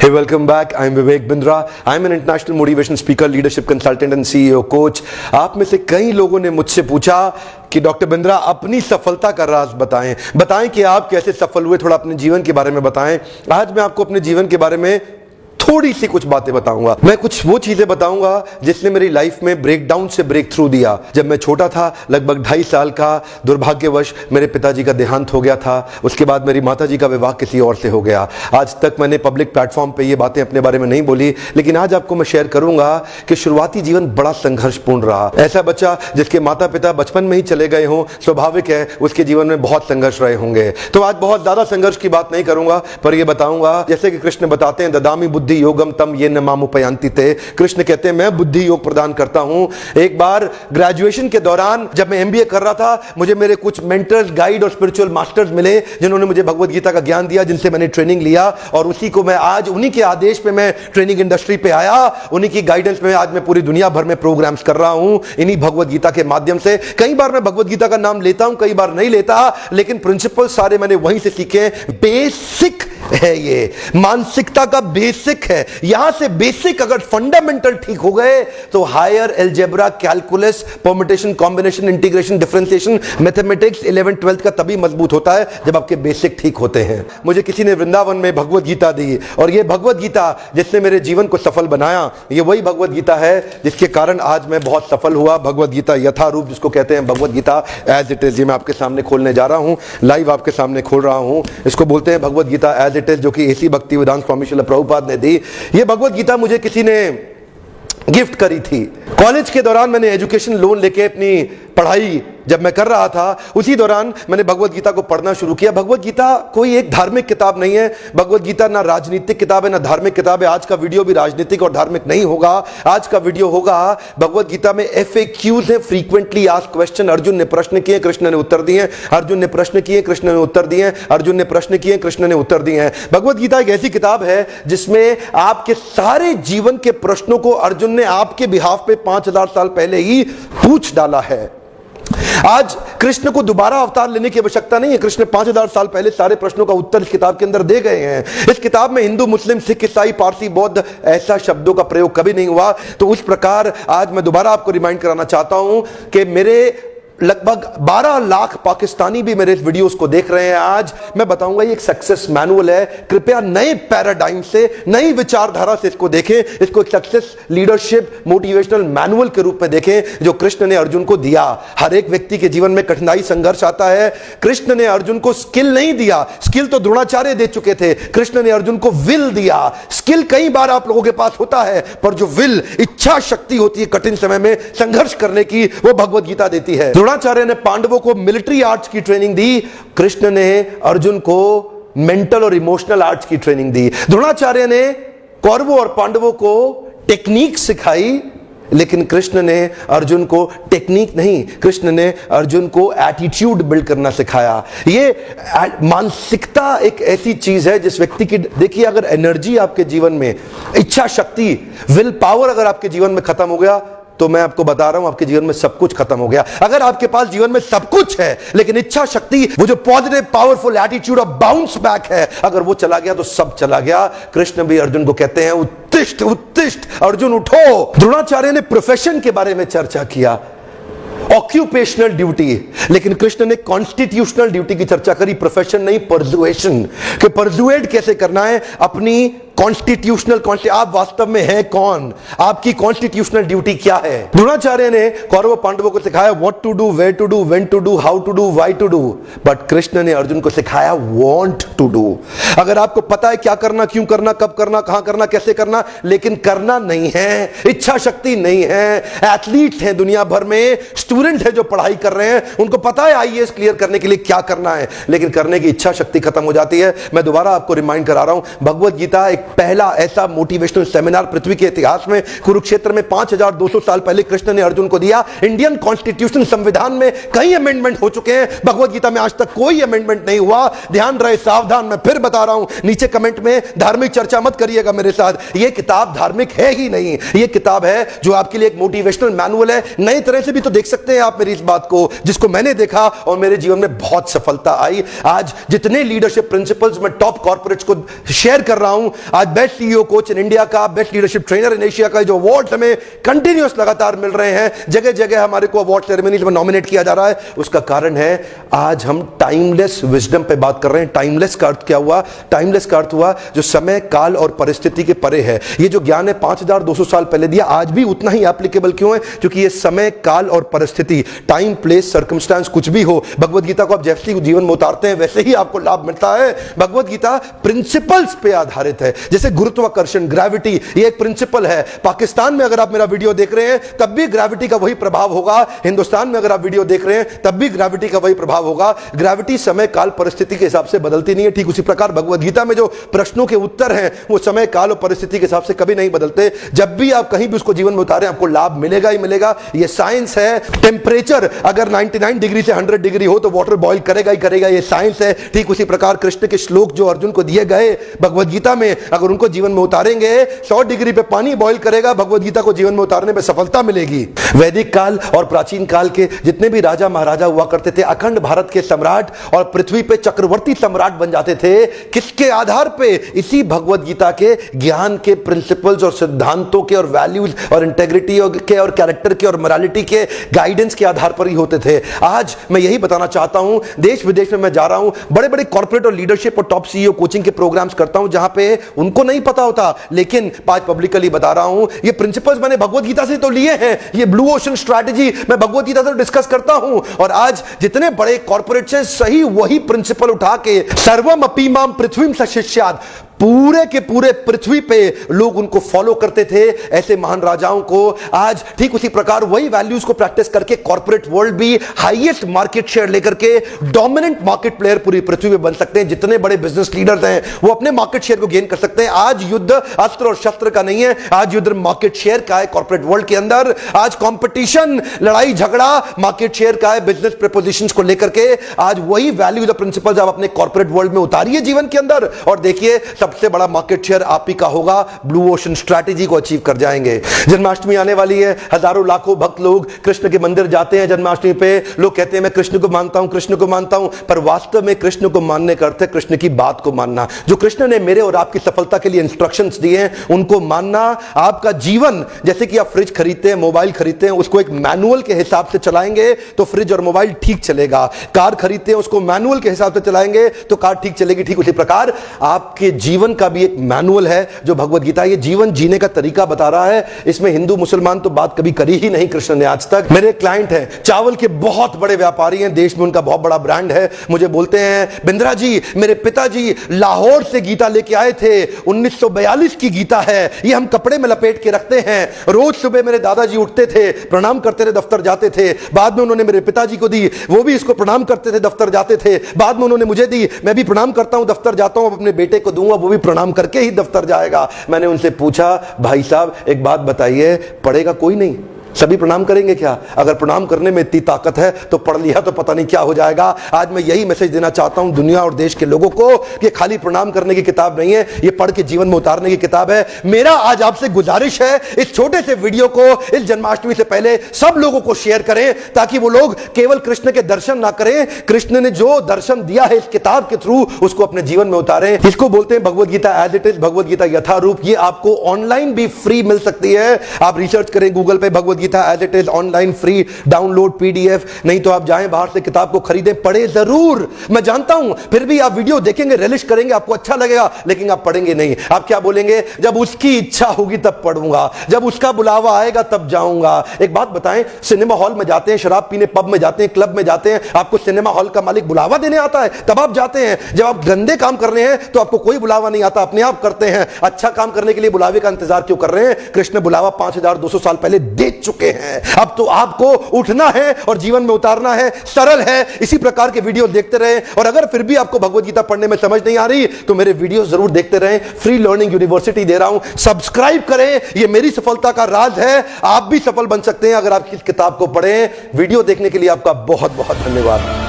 Hey, welcome back. I'm Vivek Bindra. I'm an international motivation speaker, leadership consultant and CEO coach. आप में से कई लोगों ने मुझसे पूछा कि डॉक्टर बिंद्रा अपनी सफलता का राज बताएं कि आप कैसे सफल हुए, थोड़ा अपने जीवन के बारे में बताएं। आज मैं आपको अपने जीवन के बारे में थोड़ी सी कुछ बातें बताऊंगा। मैं कुछ वो चीजें बताऊंगा जिसने मेरी लाइफ में ब्रेकडाउन से ब्रेक थ्रू दिया। जब मैं छोटा था, लगभग 2.5 साल का, दुर्भाग्यवश मेरे पिताजी का देहांत हो गया था। उसके बाद मेरी माताजी का विवाह किसी और से हो गया। आज तक मैंने पब्लिक प्लेटफॉर्म पे ये बातें अपने बारे में नहीं बोली, लेकिन आज आपको मैं शेयर करूंगा कि शुरुआती जीवन बड़ा संघर्षपूर्ण रहा। ऐसा बच्चा जिसके माता पिता बचपन में ही चले गए हों, स्वाभाविक है उसके जीवन में बहुत संघर्ष रहे होंगे। तो आज बहुत ज्यादा संघर्ष की बात नहीं करूंगा, पर यह बताऊंगा जैसे कि कृष्ण बताते हैं, ददामि बुद्धि योगम तम ये न मामुपयांति ते। कृष्ण कहते हैं मैं बुद्धि योग प्रदान करता हूं। एक बार ग्रेजुएशन के दौरान जब मैं एमबीए कर रहा था, मुझे मेरे कुछ मेंटर्स, गाइड और स्पिरिचुअल मास्टर्स मिले जिन्होंने मुझे भगवत गीता का ज्ञान दिया, जिनसे मैंने ट्रेनिंग लिया और उसी को मैं आज, उन्हीं के आदेश पे मैं ट्रेनिंग इंडस्ट्री पे आया, उन्हीं की गाइडेंस में आज मैं पूरी दुनिया भर में प्रोग्राम्स कर रहा हूं इन्हीं भगवत गीता के माध्यम से। कई बार मैं भगवत गीता का नाम लेता हूं, कई बार नहीं लेता, लेकिन प्रिंसिपल सारे मैंने वहीं से सीखे। बेसिक है, ये मानसिकता का बेसिक है। यहां से बेसिक अगर फंडामेंटल ठीक हो गए तो higher algebra, calculus, permutation, combination, integration, differentiation, mathematics 11th 12th का तभी मजबूत होता है जब आपके बेसिक ठीक होते हैं। मुझे किसी ने वृंदावन में भगवत गीता दी और ये भगवत गीता जिसने मेरे जीवन को सफल बनाया, ये वही भगवत गीता है जिसके कारण आज मैं बहुत सफल हुआ। भगवत गीता यथारूप जिसको कहते हैं, भगवत गीता एज इट इज, ये मैं आपके सामने खोलने जा रहा हूं, लाइव आपके सामने खोल रहा हूं। इसको बोलते हैं भगवत गीता एज इट इज, जो कि एसी भक्तिवेदांत स्वामी श्रील प्रभुपाद ने दी। ये भगवत गीता मुझे किसी ने गिफ्ट करी थी। कॉलेज के दौरान मैंने एजुकेशन लोन लेके अपनी पढ़ाई जब मैं कर रहा था, उसी दौरान मैंने भगवत गीता को पढ़ना शुरू किया। भगवत गीता कोई एक धार्मिक किताब नहीं है। भगवत गीता ना राजनीतिक किताब है ना धार्मिक किताब है। आज का वीडियो भी राजनीतिक और धार्मिक नहीं होगा। आज का वीडियो होगा, भगवत गीता में FAQs है, फ्रीक्वेंटली आस्क्ड क्वेश्चन। अर्जुन ने प्रश्न किए, कृष्ण ने उत्तर दिए। अर्जुन ने प्रश्न किए, कृष्ण ने उत्तर दिए। अर्जुन ने प्रश्न किए, कृष्ण ने उत्तर दिए हैं। भगवत गीता एक ऐसी किताब है जिसमें आपके सारे जीवन के प्रश्नों को अर्जुन ने आपके बिहाफ पे 5000 साल पहले ही पूछ डाला है। आज कृष्ण को दोबारा अवतार लेने की आवश्यकता नहीं है। कृष्ण 5000 साल पहले सारे प्रश्नों का उत्तर इस किताब के अंदर दे गए हैं। इस किताब में हिंदू, मुस्लिम, सिख, ईसाई, पारसी, बौद्ध ऐसा शब्दों का प्रयोग कभी नहीं हुआ। तो उस प्रकार आज मैं दोबारा आपको रिमाइंड कराना चाहता हूं कि मेरे लगभग 12 लाख पाकिस्तानी भी मेरे इस वीडियोस को देख रहे हैं। आज मैं बताऊंगा ये एक सक्सेस मैनुअल है। कृपया नए पैराडाइम से, नई विचारधारा से इसको देखें। इसको एक सक्सेस लीडरशिप मोटिवेशनल मैनुअल के रूप में देखें जो कृष्ण ने अर्जुन को दिया। हर एक व्यक्ति के जीवन में कठिनाई, संघर्ष आता है। कृष्ण ने अर्जुन को स्किल नहीं दिया, स्किल तो द्रोणाचार्य दे चुके थे। कृष्ण ने अर्जुन को विल दिया। स्किल कई बार आप लोगों के पास होता है, पर जो विल, इच्छा शक्ति होती है कठिन समय में संघर्ष करने की, वो भगवत गीता देती है। द्रोणाचार्य ने पांडवों को मिलिट्री आर्ट्स की ट्रेनिंग दी, कृष्ण ने अर्जुन को मेंटल और इमोशनल आर्ट्स की ट्रेनिंग दी। द्रोणाचार्य ने कौरवों और पांडवों को टेक्निक सिखाई, लेकिन कृष्ण ने अर्जुन को टेक्निक नहीं, कृष्ण ने अर्जुन को एटीट्यूड बिल्ड करना सिखाया। ये मानसिकता एक ऐसी चीज है जिस व्यक्ति की, देखिए, अगर एनर्जी आपके जीवन में, इच्छा शक्ति, विल पावर अगर आपके जीवन में खत्म हो गया, तो मैं आपको बता रहा हूं आपके जीवन में सब कुछ खत्म हो गया। अगर आपके पास जीवन में सब कुछ है लेकिन इच्छा शक्ति, वो जो positive powerful attitude of bounce back है, अगर वो चला गया तो सब चला गया। कृष्ण भी अर्जुन को कहते हैं उत्तिष्ठ उत्तिष्ठ, अर्जुन उठो। द्रोणाचार्य ने प्रोफेशन के बारे में चर्चा किया, ऑक्यूपेशनल ड्यूटी, लेकिन कृष्ण ने कॉन्स्टिट्यूशनल ड्यूटी की चर्चा करी। प्रोफेशन नहीं, परसुएशन, कि परसुएट कैसे करना है अपनी कॉन्स्टिट्यूशनल, आप वास्तव में है कौन, आपकी कॉन्स्टिट्यूशनल ड्यूटी क्या है। द्रोणाचार्य ने कौरव पांडवों को सिखाया what to do, where to do, when to do, how to do, why to do, but Krishna ने अर्जुन को सिखाया वांट टू डू। अगर आपको पता है क्या करना, क्यों करना, कब करना, कहां करना, कैसे करना, लेकिन करना नहीं है, इच्छा शक्ति नहीं है। एथलीट हैं दुनिया भर में, स्टूडेंट है जो पढ़ाई कर रहे हैं, उनको पता है IAS क्लियर करने के लिए क्या करना है, लेकिन करने की इच्छा शक्ति खत्म हो जाती है। मैं दोबारा आपको रिमाइंड करा रहा हूं, भगवत गीता एक पहला ऐसा मोटिवेशनल सेमिनार पृथ्वी के इतिहास में, कुरुक्षेत्र में 5200 साल पहले कृष्ण ने अर्जुन को दिया। इंडियन कॉन्स्टिट्यूशन, संविधान में कई अमेंडमेंट हो चुके हैं, भगवत गीता में आज तक कोई अमेंडमेंट नहीं हुआ। ध्यान रहे, सावधान, मैं फिर बता रहा हूं, नीचे कमेंट में धार्मिक चर्चा मत करिएगा मेरे साथ। यह किताब धार्मिक है ही नहीं, यह किताब है जो आपके लिए एक मोटिवेशनल मैनुअल है। नई तरह से भी तो देख सकते हैं आप मेरी इस बात को, जिसको मैंने देखा और मेरे जीवन में बहुत सफलता आई। आज जितने लीडरशिप प्रिंसिपल्स मैं टॉप कॉर्पोरेट्स को शेयर कर रहा हूं, आज best CEO coach in India का, best leadership trainer in Asia का जो अवार्ड हमें कंटिन्यूस लगातार मिल रहे हैं, जगह जगह हमारे को अवार्ड सेरेमनीज में नॉमिनेट किया जा रहा है, उसका कारण है आज हम टाइमलेस विजडम पे बात कर रहे हैं। टाइमलेस का अर्थ क्या हुआ? टाइमलेस का अर्थ हुआ जो समय, काल और परिस्थिति के परे है। ये जो ज्ञान है 5200 साल पहले दिया, आज भी उतना ही एप्लीकेबल क्यों है? क्योंकि ये समय, काल और परिस्थिति, टाइम, प्लेस, सर्कमस्टांस कुछ भी हो, भगवत गीता को आप जैसे ही जीवन में उतारते हैं वैसे ही आपको लाभ मिलता है। भगवत गीता प्रिंसिपल्स पे आधारित है, जैसे गुरुत्वाकर्षण, ग्रेविटी, ये एक प्रिंसिपल है। पाकिस्तान में अगर आप मेरा वीडियो देख रहे हैं तब भी ग्रेविटी का वही प्रभाव होगा, हिंदुस्तान में अगर आप वीडियो देख रहे हैं तब भी ग्रेविटी का वही प्रभाव होगा। ग्रेविटी समय, काल, परिस्थिति के हिसाब से बदलती नहीं है। ठीक उसी प्रकार भगवत गीता में जो प्रश्नों के उत्तर हैं वो समय, काल और परिस्थिति के हिसाब से कभी नहीं बदलते। जब भी आप कहीं भी उसको जीवन में उतारें आपको लाभ मिलेगा ही मिलेगा। ये साइंस है। टेम्परेचर अगर 99 डिग्री से 100 डिग्री हो तो वाटर बॉयल करेगा ही करेगा, ये साइंस है। ठीक उसी प्रकार कृष्ण के श्लोक जो अर्जुन को दिए गए भगवत गीता में, अगर उनको जीवन में उतारेंगे 100 डिग्री पे पानी बॉयल करेगा, भगवत गीता को जीवन में उतारने में सफलता मिलेगी। वैदिक काल और प्राचीन काल के जितने भी राजा महाराजा हुआ करते थे, अखंड भारत के सम्राट और पृथ्वी पे चक्रवर्ती सम्राट बन जाते थे। किसके आधार पे? इसी भगवत गीता के ज्ञान के प्रिंसिपल्स और सिद्धांतों के और वैल्यूज और इंटेग्रिटी के और कैरेक्टर के और मोरालिटी के गाइडेंस के आधार पर ही होते थे। आज मैं यही बताना चाहता हूं, देश विदेश में मैं जा रहा हूं, बड़े बड़े कॉर्पोरेट और लीडरशिप और टॉप सीईओ कोचिंग के प्रोग्राम्स करता हूं जहां पे उनको नहीं पता होता, लेकिन आज पब्लिकली बता रहा हूं ये प्रिंसिपल्स मैंने भगवत गीता से तो लिए हैं। ये ब्लू ओशन स्ट्रैटेजी मैं भगवत गीता से डिस्कस करता हूं और आज जितने बड़े कॉर्पोरेट से सही वही प्रिंसिपल उठा के सर्वम अपि माम पृथ्वीम सशिष्यात्, पूरे के पूरे पृथ्वी पे लोग उनको फॉलो करते थे। ऐसे महान राजाओं को आज ठीक उसी प्रकार वही वैल्यूज को प्रैक्टिस करके कॉर्पोरेट वर्ल्ड भी हाईएस्ट मार्केट शेयर लेकर के डोमिनेंट मार्केट प्लेयर पूरी पृथ्वी पे बन सकते हैं। जितने बड़े बिजनेस लीडर्स हैं वो अपने मार्केट शेयर को गेन कर सकते हैं। आज युद्ध अस्त्र और शस्त्र का नहीं है, आज युद्ध मार्केट शेयर का है। कॉर्पोरेट वर्ल्ड के अंदर आज कंपटीशन, लड़ाई झगड़ा मार्केट शेयर का है। बिजनेस प्रपोजिशंस को लेकर के आज वही वैल्यूज और प्रिंसिपल्स आप अपने कॉर्पोरेट वर्ल्ड में उतारिए जीवन के अंदर और देखिए सबसे बड़ा मार्केट शेयर आप ही का होगा। ब्लू ओशन स्ट्रैटेजी को अचीव कर जाएंगे। जन्माष्टमी आने वाली है, हजारों लाखों भक्त लोग कृष्ण के मंदिर जाते हैं जन्माष्टमी पे। लोग कहते हैं मैं कृष्ण को मानता हूं, कृष्ण को मानता हूं, पर वास्तव में कृष्ण को मानने का अर्थ है कृष्ण की बात को मानना। जो कृष्ण ने मेरे और आपकी सफलता के लिए इंस्ट्रक्शंस दिए हैं उनको मानना। आपका जीवन जैसे कि आप फ्रिज खरीदते हैं, मोबाइल खरीदते हैं, उसको एक मैनुअल के हिसाब से चलाएंगे तो फ्रिज और मोबाइल ठीक चलेगा। कार खरीदते हैं, उसको मैनुअल के हिसाब से चलाएंगे तो कार ठीक चलेगी। ठीक उसी प्रकार आपके जीवन का भी एक मैनुअल है जो भगवत गीता, ये जीवन जीने का तरीका बता रहा है। इसमें हिंदू मुसलमान तो बात कभी करी ही नहीं कृष्ण ने आज तक। मेरे क्लाइंट हैं, चावल के बहुत बड़े व्यापारी हैं, देश में उनका बहुत बड़ा ब्रांड है। मुझे बोलते हैं बिंद्रा जी, मेरे पिताजी लाहौर से गीता लेके आए थे, 1942 की गीता है, ये हम कपड़े में लपेट के रखते हैं। रोज सुबह मेरे दादाजी उठते थे, प्रणाम करते थे, दफ्तर जाते थे। बाद में उन्होंने मेरे पिताजी को दी, वो भी इसको प्रणाम करते थे, दफ्तर जाते थे। बाद में उन्होंने मुझे दी, मैं भी प्रणाम करता हूं, दफ्तर जाता हूं। अपने बेटे को दूंगा, वो भी प्रणाम करके ही दफ्तर जाएगा। मैंने उनसे पूछा भाई साहब एक बात बताइए, पढ़ेगा कोई नहीं? सभी प्रणाम करेंगे क्या? अगर प्रणाम करने में इतनी ताकत है तो पढ़ लिया तो पता नहीं क्या हो जाएगा। आज मैं यही मैसेज देना चाहता हूं दुनिया और देश के लोगों को कि खाली प्रणाम करने की किताब नहीं है, ये पढ़ के जीवन में उतारने की किताब है। मेरा आज आपसे गुजारिश है इस छोटे से वीडियो को इस जन्माष्टमी से पहले सब लोगों को शेयर करें ताकि वो लोग केवल कृष्ण के दर्शन ना करें, कृष्ण ने जो दर्शन दिया है इस किताब के थ्रू उसको अपने जीवन में उतारें। इसको बोलते हैं भगवत Gita as it is, Bhagavad Gita यथारूप। ये आपको ऑनलाइन भी फ्री मिल सकती है। आप रिसर्च करें गूगल पे Bhagavad Gita as it is online free download PDF. नहीं तो आप जाएं बाहर से किताब को खरीदें, पढ़े जरूर। मैं जानता हूं फिर भी आप वीडियो देखेंगे, रिलिश करेंगे, आपको अच्छा लगेगा, लेकिन आप पढ़ेंगे नहीं। आप क्या बोलेंगे? जब उसकी इच्छा होगी तब पढ़ूंगा, जब उसका बुलावा आएगा तब जाऊंगा। एक बात बताएं, सिनेमा हॉल में जाते हैं, शराब पीने पब में जाते हैं, क्लब में जाते हैं, आपको सिनेमा हॉल का मालिक बुलावा देने आता है तब आप जाते हैं। जब आप गंदे काम कर रहे हैं तो आपको कोई बुलावा नहीं आता, अपने आप करते हैं। अच्छा काम करने के लिए बुलावे का इंतजार क्यों कर रहे हैं? कृष्ण बुलावा 5200 साल पहले दे चुके हैं। अब तो आपको उठना है और जीवन में उतारना है। सरल है। इसी प्रकार के वीडियो देखते रहें और अगर फिर भी आपको भगवत गीता पढ़ने में समझ नहीं आ रही तो मेरे वीडियो जरूर देखते रहें। फ्री लर्निंग यूनिवर्सिटी दे रहा हूं, सब्सक्राइब करें। यह मेरी सफलता का राज है। आप भी सफल बन सकते हैं अगर आप इस किताब को पढ़ें। वीडियो देखने के लिए आपका बहुत बहुत धन्यवाद।